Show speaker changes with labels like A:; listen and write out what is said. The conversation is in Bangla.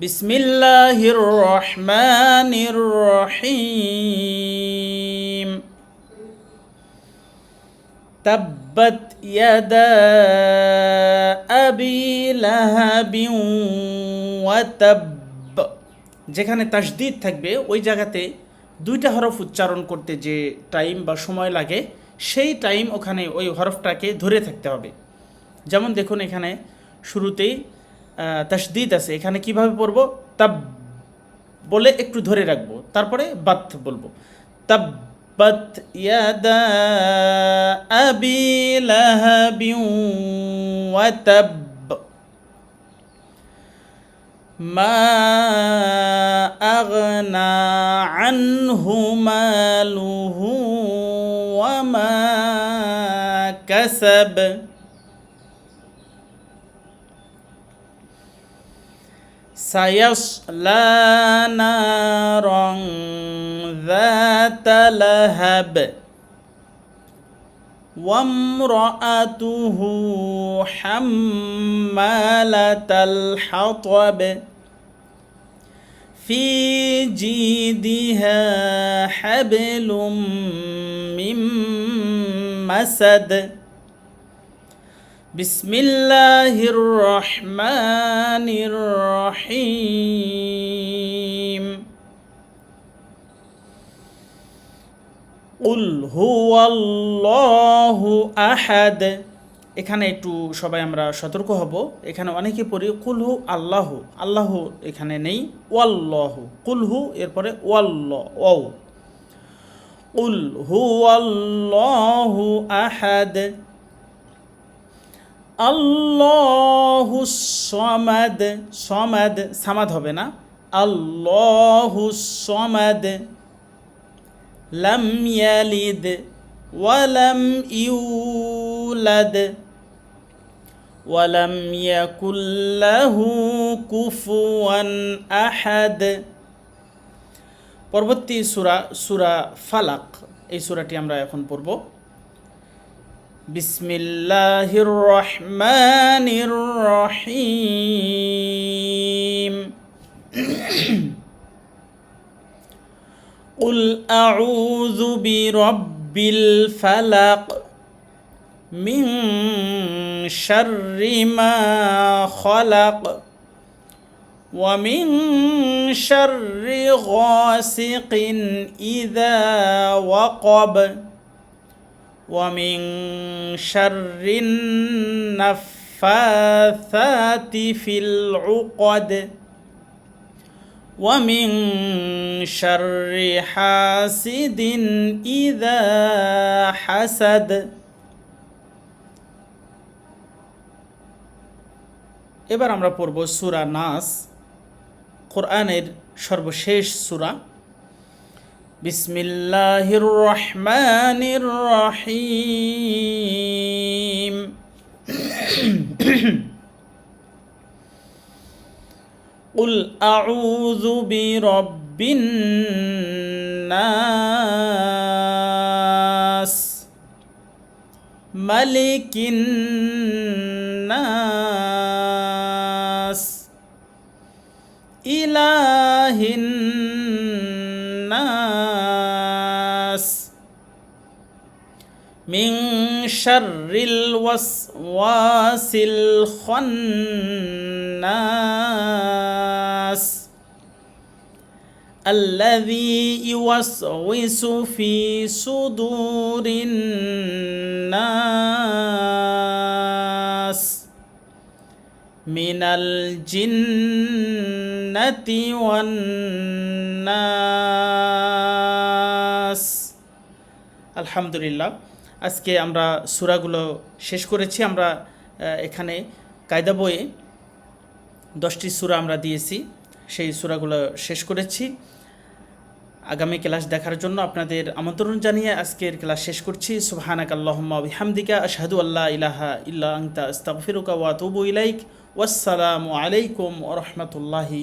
A: বিসমিল্লাহির রহমানির রহিম। তাব্বাত ইয়াদা আবি লাহাবিন ওয়া তাব্ব। যেখানে তাসদিদ থাকবে ওই জায়গাতে দুইটা হরফ উচ্চারণ করতে যে টাইম বা সময় লাগে, সেই টাইম ওখানে ওই হরফটাকে ধরে থাকতে হবে। যেমন দেখুন, এখানে শুরুতেই তাসদিদ আছে, এখানে কিভাবে পড়বো? তাব বলে একটু ধরে রাখবো, তারপরে বাত বলবো। তাব্বাত ইয়াদা আবি লাহাবিন ওয়া তাব মা আগনা আনহু মালুহু ওয়া মা কাসাব। সায়াসলা নারান যাতা লাহাব ওয়ামরাআতুহু হাম্মালাতাল হাতাব ফি জিদিহা হাবলুম মিন মাসাদ। বিসমিল্লাহির রহমানির রহিম। কুল হুয়াল্লাহু আহাদ। এখানে একটু সবাই আমরা সতর্ক হব, এখানে অনেকে পড়ি কুলহু আল্লাহু, আল্লাহু এখানে নেই, ওয়াল্লাহু। কুলহু এরপরে ওয়াল্লাহ ওয়াও। কুল হুয়াল্লাহু আহাদ আল্লাহু সমাদ। সমাদ সামাদ হবে না, আল্লাহু সমাদ। লাম ইয়ালিদ ওয়ালাম ইউলাদ ওয়ালাম ইয়াকুল লাহু কুফুয়ান আহাদ। পরবর্তী সূরা সূরা ফালাক, এই সূরাটি আমরা এখন পড়ব। বিসমিল্লাহির রহমানির রহিম। কুল আউযু বিরাব্বিল ফালাক মিন শাররি মা খালাক ওয়া মিন শাররি গাসিকিন ইযা ওয়াকাব ওয়া মিন শাররিন নাফাসাতি ফিল উকদ ওয়া মিন শাররি হাসিদিন ইযা হাসাদ। এবার আমরা পড়ব সূরা নাস, কোরআনের সর্বশেষ সূরা। বিসমিল্লাহির রহমানির রহিম। কুল আউযু বিরাব্বিন নাস মালিকিন নাস ইলাহিন নাস মিন শাররিল ওয়াসওয়াসিল খান্নাস আল্লাযী ইউওয়াসওয়িসু ফি সুদুরিন নাস মিনাল জিন্নাতি ওয়ান নাস। আলহামদুলিল্লাহ, আজকে আমরা সূরাগুলো শেষ করেছি। আমরা এখানে কায়দা বইয়ে 10টি সূরা আমরা দিয়েছি, সেই সূরাগুলো শেষ করেছি। আগামী ক্লাস দেখার জন্য আপনাদের আমন্ত্রণ জানিয়ে আজকের ক্লাস শেষ করছি। সুবহানাকাল্লাহুম্মা ওয়া বিহামদিকা আশহাদু আল্লা ইলাহা ইল্লা আনতা আস্তাগফিরুকা ওয়া আতুবু ইলাইক। ওয়াসসালামু আলাইকুম ওয়া রাহমাতুল্লাহি